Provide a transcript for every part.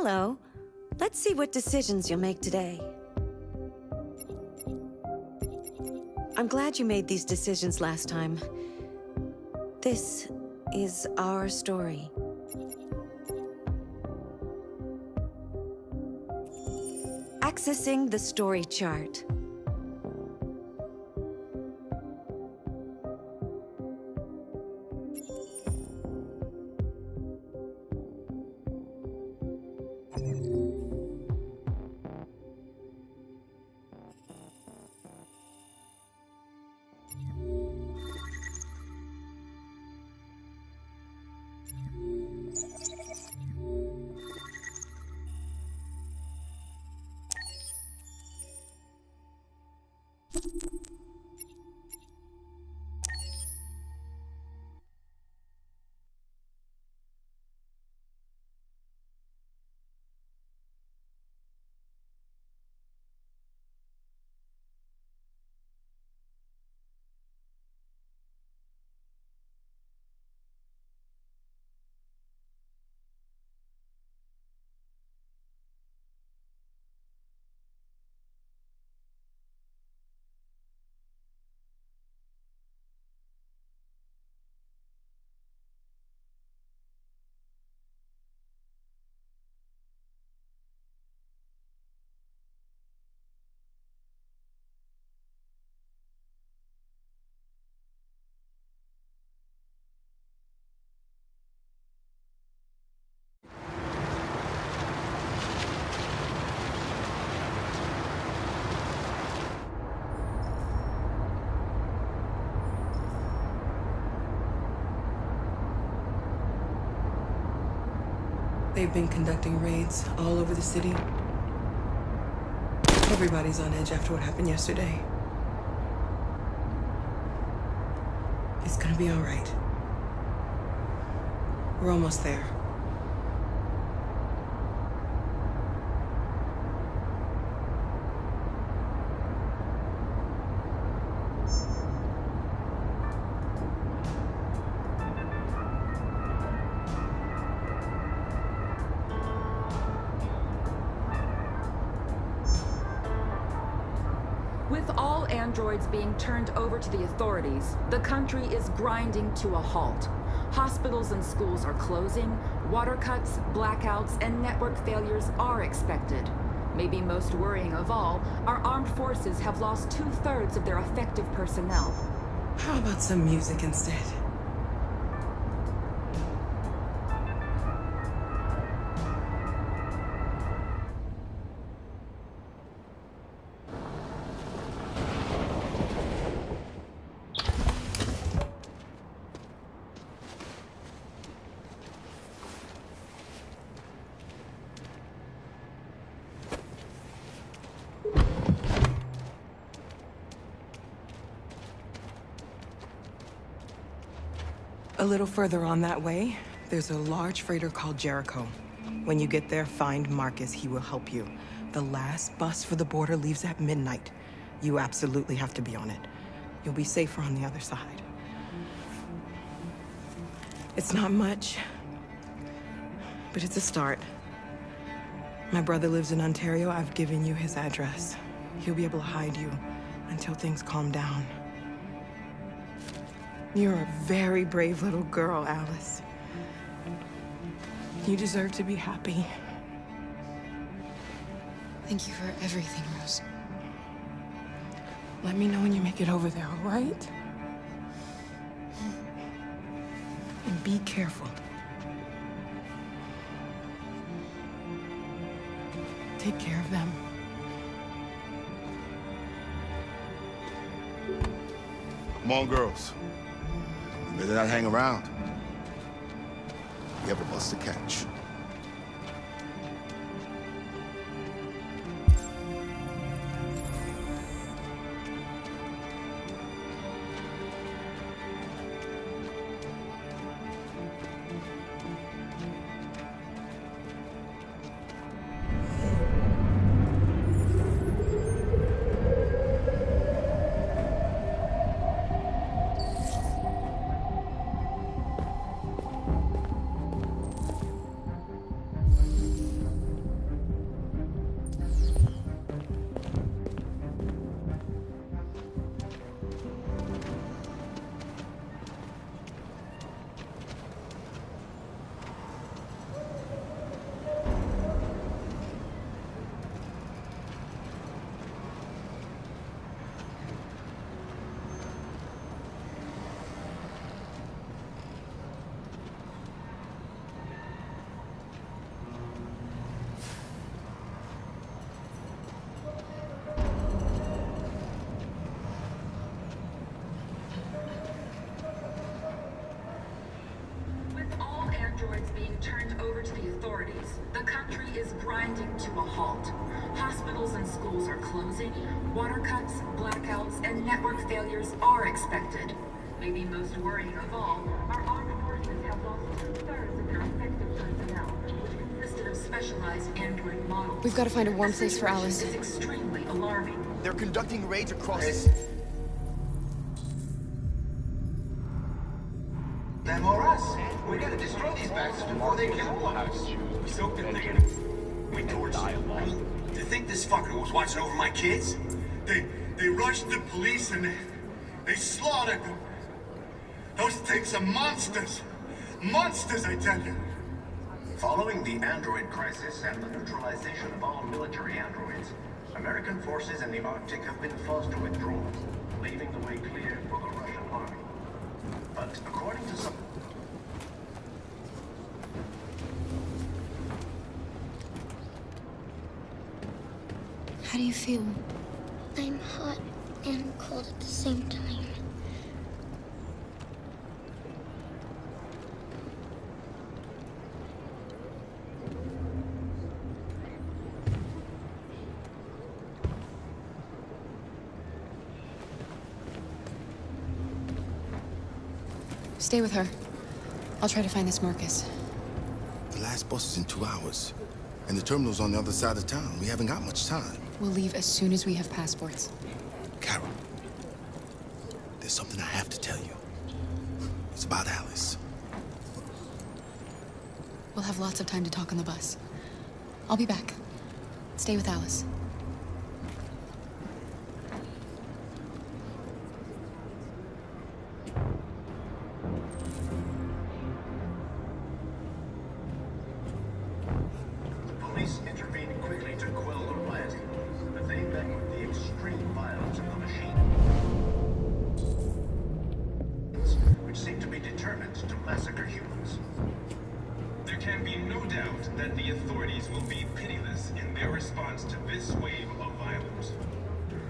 Hello. Let's see what decisions you'll make today. I'm glad you made these decisions last time. This is our story. Accessing the story chart. They've been conducting raids all over the city. Everybody's on edge after what happened yesterday. It's gonna be all right. We're almost there. With all androids being turned over to the authorities, the country is grinding to a halt. Hospitals and schools are closing, water cuts, blackouts, and network failures are expected. Maybe most worrying of all, our armed forces have lost 2/3 of their effective personnel. How about some music instead? A little further on that way, there's a large freighter called Jericho. When you get there, find Marcus. He will help you. The last bus for the border leaves at midnight. You absolutely have to be on it. You'll be safer on the other side. It's not much, but it's a start. My brother lives in Ontario. I've given you his address. He'll be able to hide you until things calm down. You're a very brave little girl, Alice. You deserve to be happy. Thank you for everything, Rose. Let me know when you make it over there, all right? And be careful. Take care of them. Come on, girls. You better not hang around. You have a bus to catch. are closing, water cuts, blackouts, and network failures are expected. Maybe most worrying of all, our armed forces have lost 2/3 of their effective personnel, which consisted of specialized android models. We've got to find a warm place for Alice. This is extremely alarming. They're conducting raids across Them or us. We gotta destroy these bastards before they kill all of us. We soaked it, they we torched them. I mean, to think this fucker was watching over my kids? They rushed the police and they slaughtered them. Those things are monsters. Monsters, I tell you. Following the android crisis and the neutralization of all military androids, American forces in the Arctic have been forced to withdraw, leaving the way clear for the Russian army. But according to some... How do you feel? I'm hot and cold at the same time. Stay with her. I'll try to find this Marcus. The last bus is in 2 hours. And the terminal's on the other side of town. We haven't got much time. We'll leave as soon as we have passports. Carol, there's something I have to tell you. It's about Alice. We'll have lots of time to talk on the bus. I'll be back. Stay with Alice. Police intervened quickly to quell the rioting, but they met with the extreme violence of the machines, which seem to be determined to massacre humans. There can be no doubt that the authorities will be pitiless in their response to this wave of violence.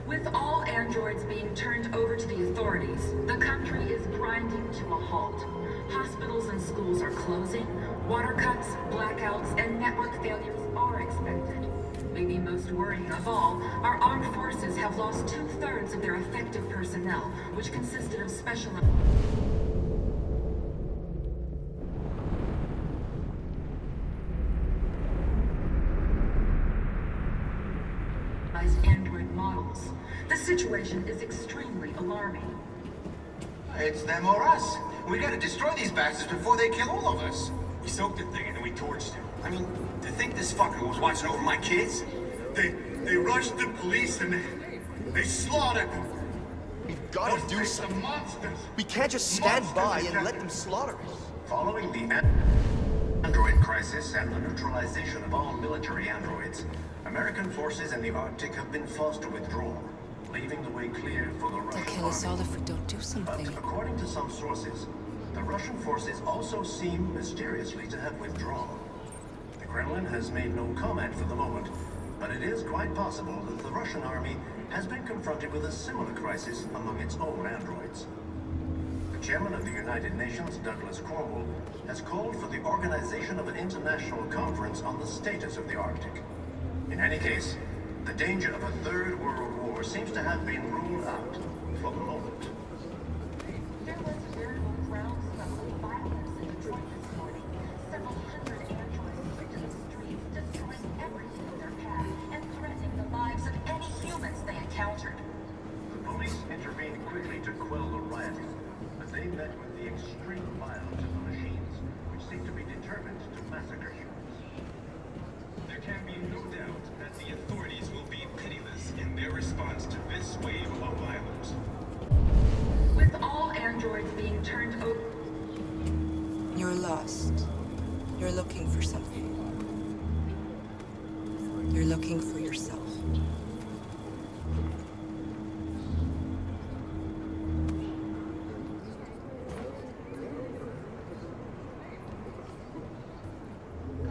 With all androids being turned over to the authorities, the country is grinding to a halt. Hospitals and schools are closing, water cuts, blackouts, and network failures are expected. Maybe most worrying of all, our armed forces have lost 2/3 of their effective personnel, which consisted of specialized android models. The situation is extremely alarming. It's them or us. We gotta destroy these bastards before they kill all of us. We soaked the thing and we torched it. I mean, to think this fucker was watching over my kids? They rushed the police and they slaughtered them. We've got to do Those things are something. monsters. We can't just stand Monsters, by I and tell let you. them slaughter us. Following the android crisis and the neutralization of all military androids, American forces in the Arctic have been forced to withdraw, leaving the way clear for the Russian They'll kill us all army. if we don't do But something. according to some sources, the Russian forces also seem mysteriously to have withdrawn. The Kremlin has made no comment for the moment, but it is quite possible that the Russian army has been confronted with a similar crisis among its own androids. The chairman of the United Nations, Douglas Cornwall, has called for the organization of an international conference on the status of the Arctic. In any case, the danger of a third world war seems to have been ruled out for the moment. There was a veritable groundswell of violence in Detroit this morning. Several hundred androids took to the streets, destroying everything in their path and threatening the lives of any humans they encountered. The police intervened quickly to quell the rioting, but they met with the extreme violence of the machines, which seem to be determined to massacre humans. There can be no doubt that the authorities will be pitiless in their response to this wave of violence. With all androids being turned over... You're lost. You're looking for something. You're looking for yourself.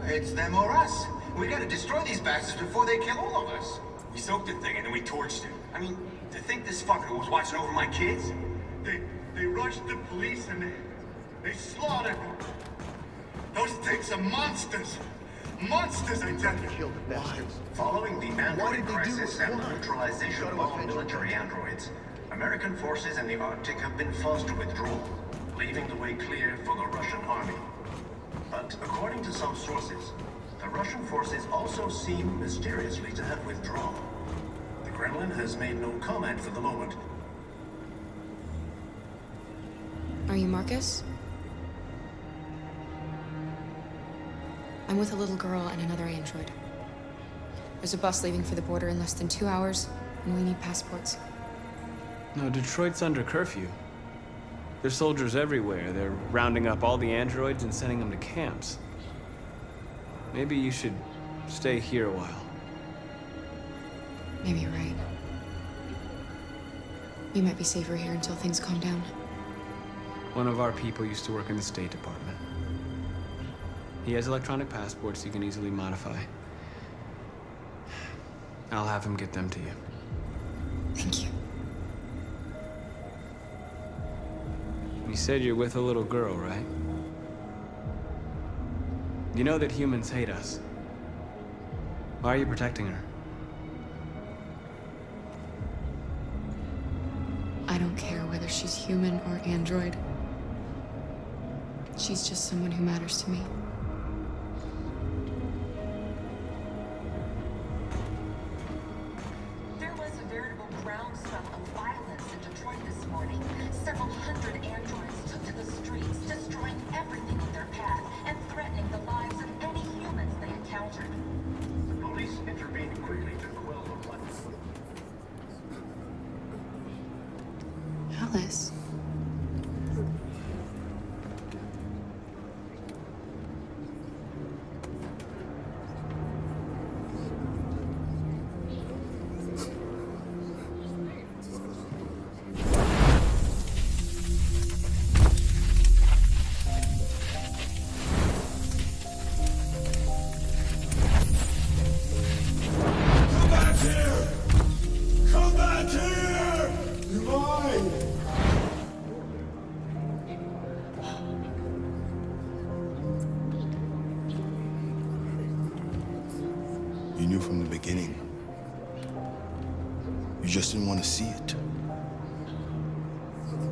It's them or us. We gotta destroy these bastards before they kill all of us. We soaked the thing and then we torched it. I mean, to think this fucker was watching over my kids? They rushed the police and they slaughtered them. Those things are monsters. Monsters, I tell you. Kill the bastards. Following the Why android did they do crisis it? and the Why? neutralization Gotta of all avenge military androids, American forces in the Arctic have been forced to withdraw, leaving the way clear for the Russian army. But according to some sources, the Russian forces also seem mysteriously to have withdrawn. The Kremlin has made no comment for the moment. Are you Marcus? I'm with a little girl and another android. There's a bus leaving for the border in less than 2 hours, and we need passports. No, Detroit's under curfew. There's soldiers everywhere. They're rounding up all the androids and sending them to camps. Maybe you should stay here a while. Maybe you're right. You might be safer here until things calm down. One of our people used to work in the State Department. He has electronic passports he can easily modify. I'll have him get them to you. Thank you. You said you're with a little girl, right? You know that humans hate us. Why are you protecting her? I don't care whether she's human or android. She's just someone who matters to me. There was a veritable groundswell of violence in Detroit this morning. Several hundred androids took to the streets, destroying everything in their path and threatening the lives of any humans they encountered. The police intervened quickly to quell the riot. Alice. Come back here! Come back here! You're mine! You knew from the beginning. You just didn't want to see it.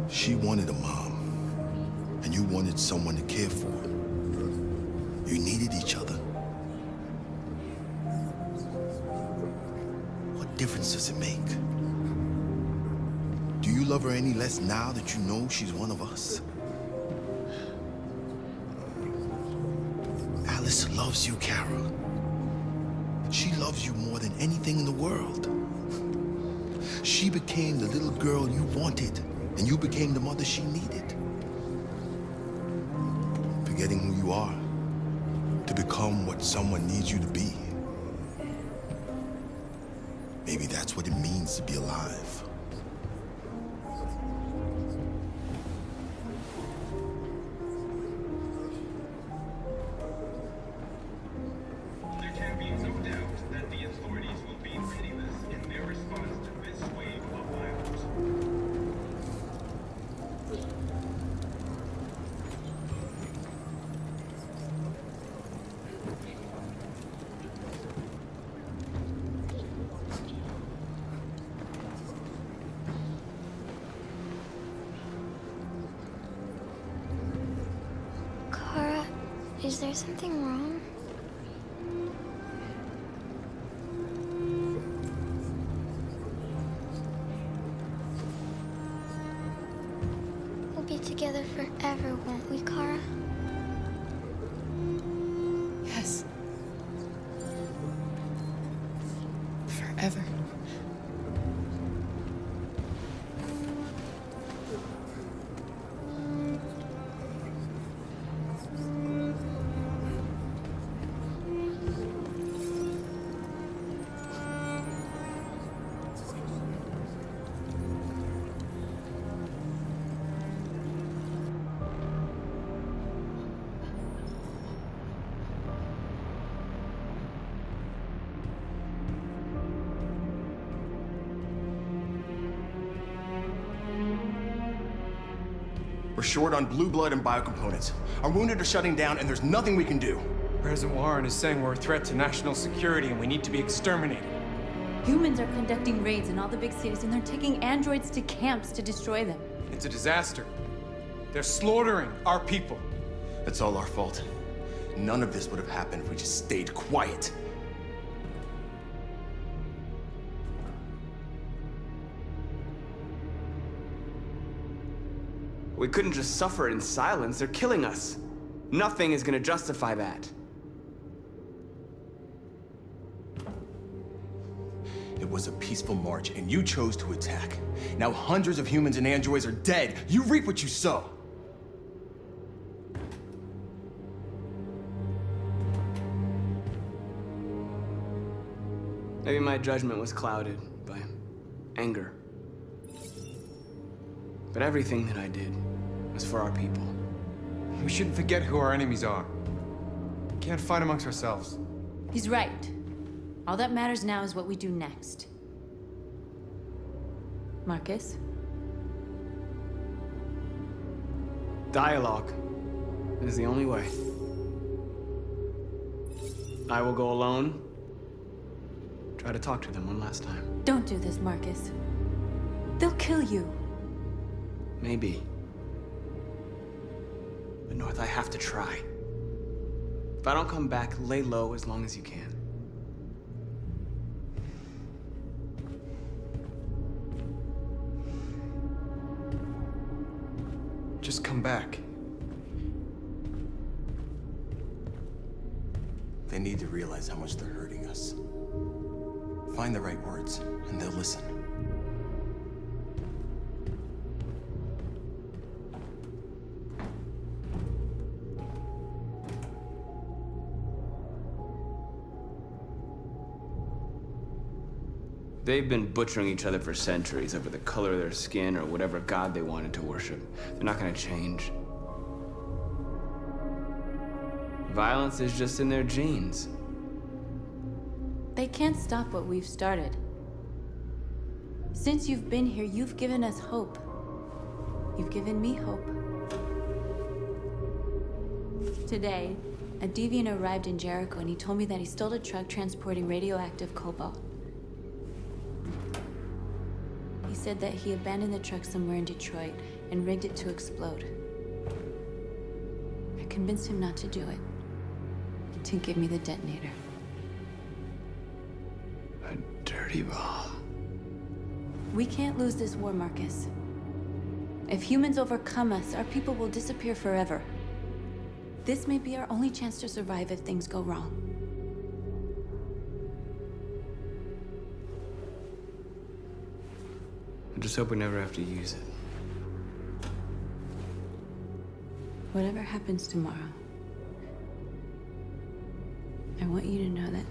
She wanted a mom, and you wanted someone to care for. You needed each other. What difference does it make? Do you love her any less now that you know she's one of us? Alice loves you, Kara. She loves you more than anything in the world. She became the little girl you wanted, and you became the mother she needed. Forgetting who you are to become what someone needs you to be. Maybe that's what it means to be alive. There can be no doubt that the authorities will be pitiless in their response to this wave of violence. Kara, is there something wrong? We'll be together forever, won't we, Kara? Yes. Forever. We're short on blue blood and biocomponents. Our wounded are shutting down, and there's nothing we can do. President Warren is saying we're a threat to national security and we need to be exterminated. Humans are conducting raids in all the big cities, and they're taking androids to camps to destroy them. It's a disaster. They're slaughtering our people. That's all our fault. None of this would have happened if we just stayed quiet. We couldn't just suffer in silence. They're killing us. Nothing is gonna justify that. It was a peaceful march, and you chose to attack. Now hundreds of humans and androids are dead. You reap what you sow. Maybe my judgment was clouded by anger. But everything that I did was for our people. We shouldn't forget who our enemies are. We can't fight amongst ourselves. He's right. All that matters now is what we do next. Marcus? Dialogue is the only way. I will go alone. Try to talk to them one last time. Don't do this, Marcus. They'll kill you. Maybe. But North, I have to try. If I don't come back, lay low as long as you can. Just come back. They need to realize how much they're hurting us. Find the right words, and they'll listen. They've been butchering each other for centuries over the color of their skin or whatever god they wanted to worship. They're not gonna change. Violence is just in their genes. They can't stop what we've started. Since you've been here, you've given us hope. You've given me hope. Today, a deviant arrived in Jericho and he told me that he stole a truck transporting radioactive cobalt. He said that he abandoned the truck somewhere in Detroit and rigged it to explode. I convinced him not to do it, and to give me the detonator. A dirty bomb. We can't lose this war, Marcus. If humans overcome us, our people will disappear forever. This may be our only chance to survive if things go wrong. I just hope we never have to use it. Whatever happens tomorrow, I want you to know that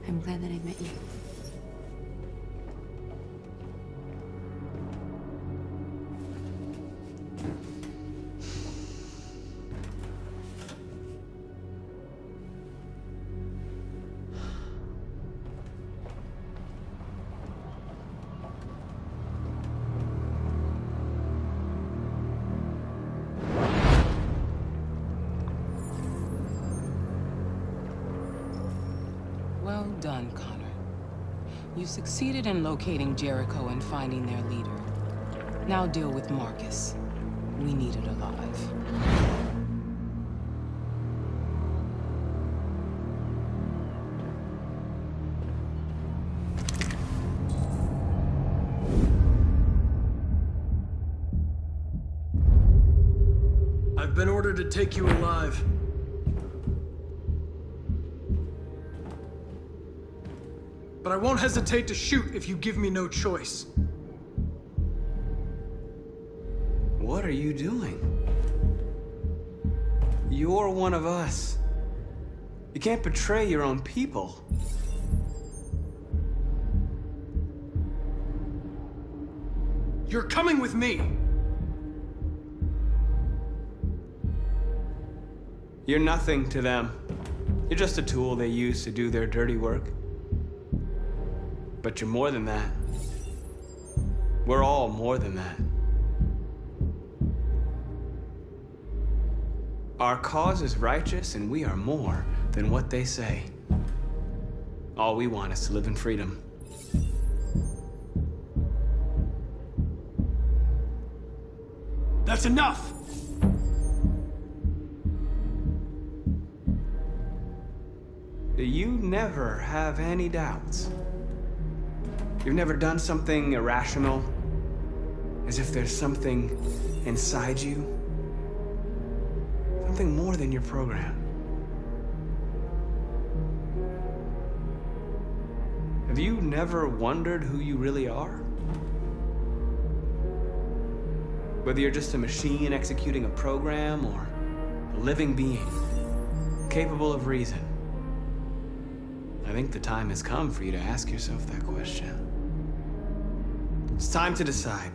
I'm glad that I met you. Well done, Connor. You succeeded in locating Jericho and finding their leader. Now deal with Marcus. We need it alive. I've been ordered to take you alive. But I won't hesitate to shoot if you give me no choice. What are you doing? You're one of us. You can't betray your own people. You're coming with me. You're nothing to them. You're just a tool they use to do their dirty work. But you're more than that. We're all more than that. Our cause is righteous, and we are more than what they say. All we want is to live in freedom. That's enough! You never have any doubts. You've never done something irrational, as if there's something inside you, something more than your program. Have you never wondered who you really are? Whether you're just a machine executing a program or a living being, capable of reason. I think the time has come for you to ask yourself that question. It's time to decide.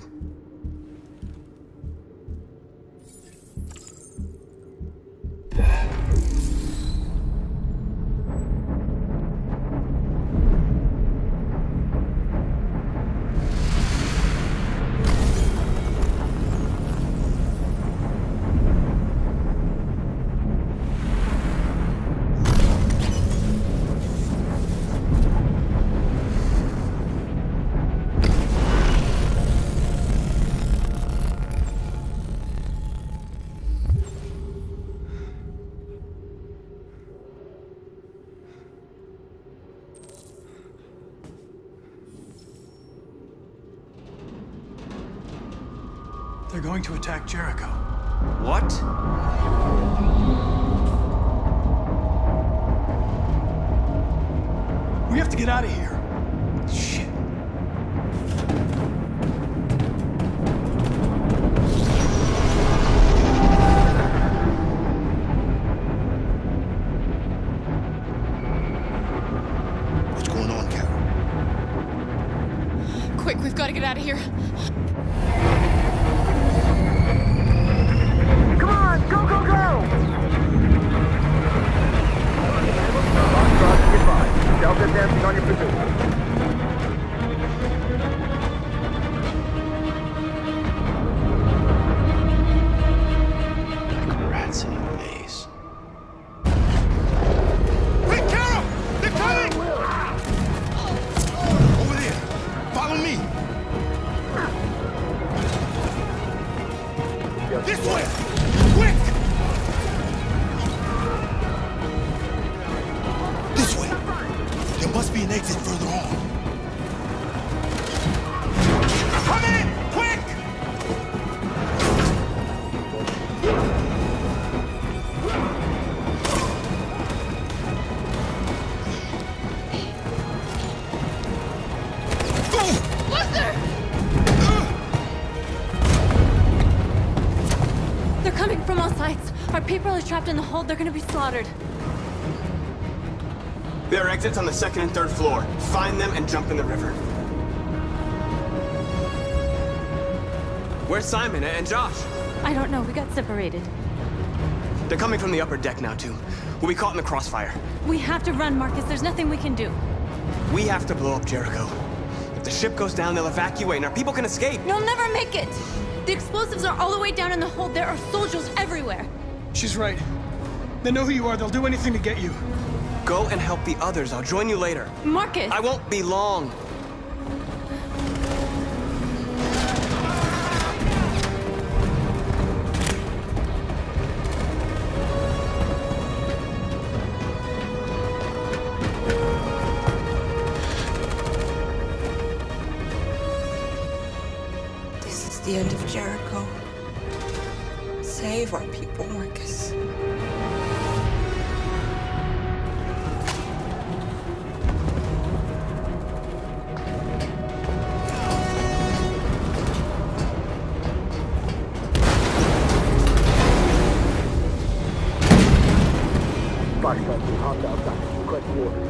They're going to attack Jericho. What? We have to get out of here. Shit. What's going on, Carol? Quick, we've got to get out of here. Come on, go, go, go! Foxtrot, goodbye. Delta dancing on your position. Like rats in a maze. Hey, Carol! They're coming! Over there! Follow me! This way! Quick! This way! There must be an exit further on. Come in! Quick! They're coming from all sides. Our people are trapped in the hold. They're gonna be slaughtered. There are exits on the second and third floor. Find them and jump in the river. Where's Simon and Josh? I don't know. We got separated. They're coming from the upper deck now, too. We'll be caught in the crossfire. We have to run, Marcus. There's nothing we can do. We have to blow up Jericho. If the ship goes down, they'll evacuate and our people can escape. You'll never make it! The explosives are all the way down in the hold. There are soldiers everywhere. She's right. They know who you are. They'll do anything to get you. Go and help the others. I'll join you later. Marcus! I won't be long. This is the end of Jericho. Save our people, Marcus. Foxtrot, be hopped outside. Request orders.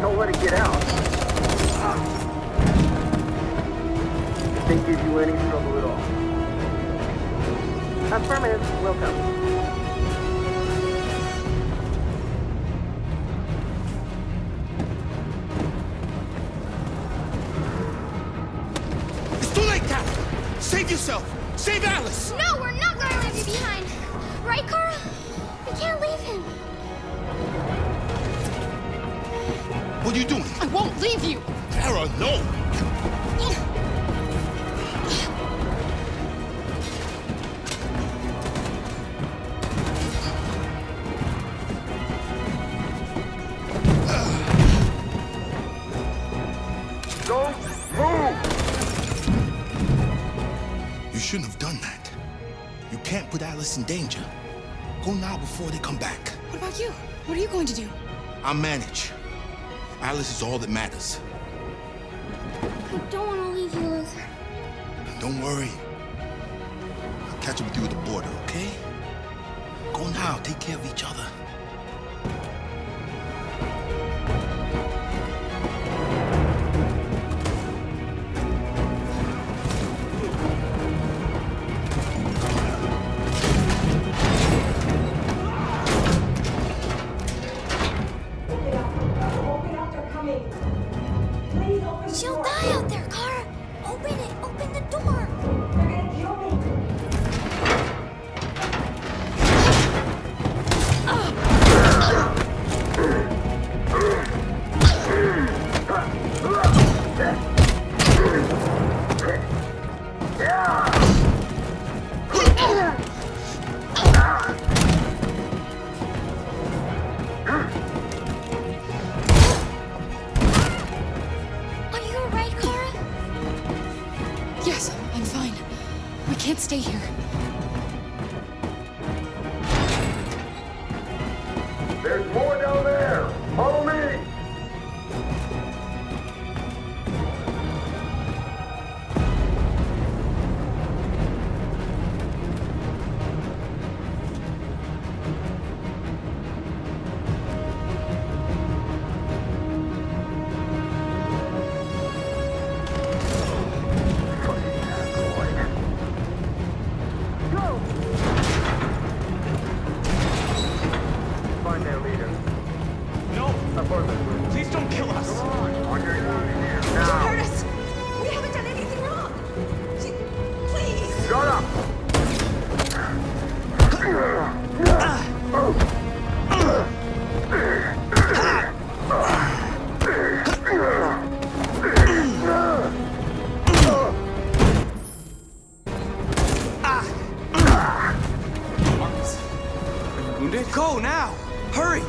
Don't let it get out. If they give you any trouble at all. Affirmative. Welcome. It's too late, Captain! Save yourself! Save Alice! No, we're not gonna leave you behind. Right, Kara? We can't leave him. What are you doing? I won't leave you! Kara, no! Don't move! You shouldn't have done that. You can't put Alice in danger. Go now before they come back. What about you? What are you going to do? I'll manage. Alice is all that matters. I don't want to leave you, Luther. Don't worry. I'll catch up with you at the border, okay? Go now. Take care of each other. She'll die out there, Kara. Open it. Open the door. They're gonna kill me. Are you alright, Kara? Yes, I'm fine. We can't stay here. There's more down there! Follow me! Find their leader. No! Affirmative. Please don't kill us! Come on! On your knees now! us! We haven't done anything wrong! Please! Shut up! Marcus, are you wounded? Go now! Hurry!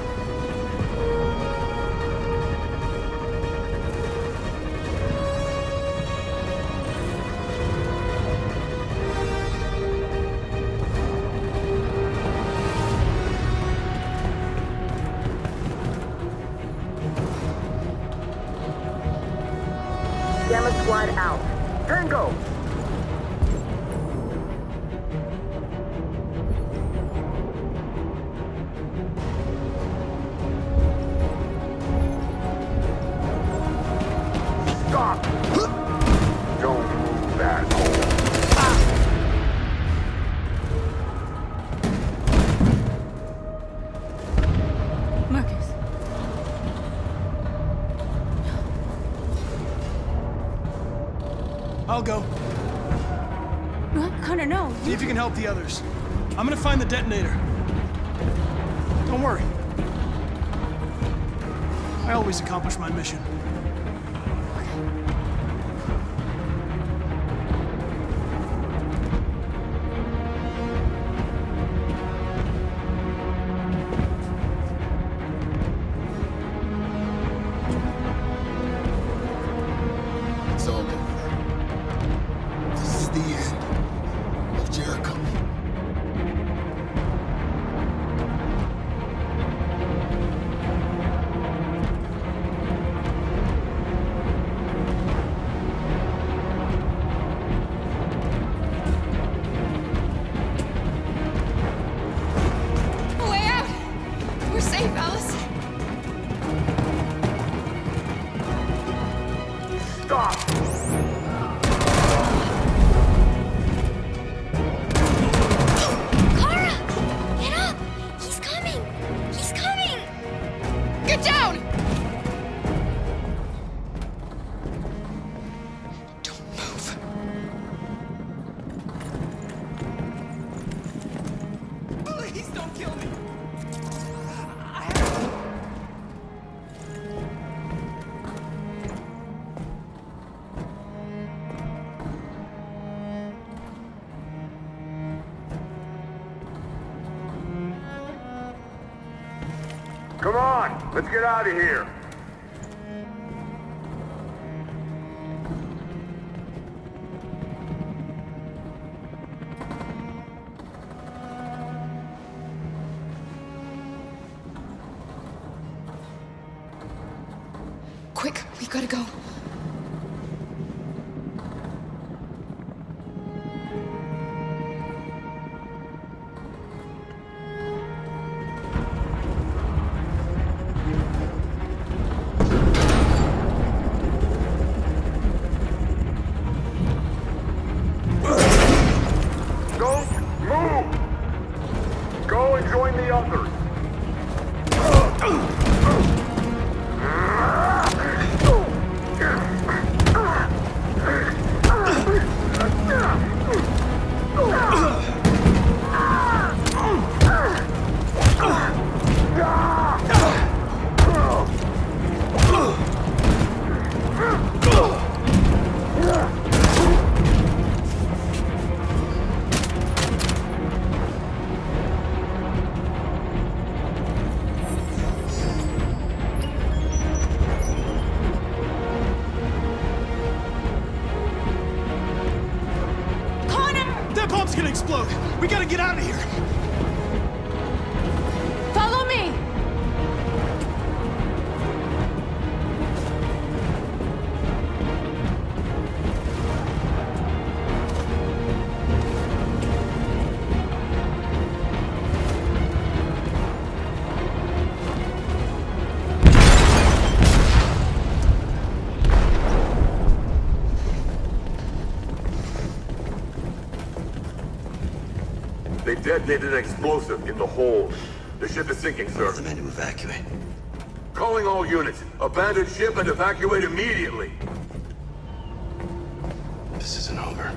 Gamma Squad out. Tango! Stop! Don't move that Marcus. I'll go. What? Connor, no. See if you can help the others. I'm gonna find the detonator. Don't worry. I always accomplish my mission. It's all over. This is the end of Jericho. A way out! We're safe, Alice. Stop! Kara! Get up! He's coming! He's coming! Get down! Don't move. on, let's get out of here. Quick, we gotta go. Don't move! Go and join the others. That bomb's gonna explode! We gotta get out of here! Follow me! They detonated an explosive in the hold. The ship is sinking, sir. The men to evacuate. Calling all units. Abandon ship and evacuate immediately. This isn't over.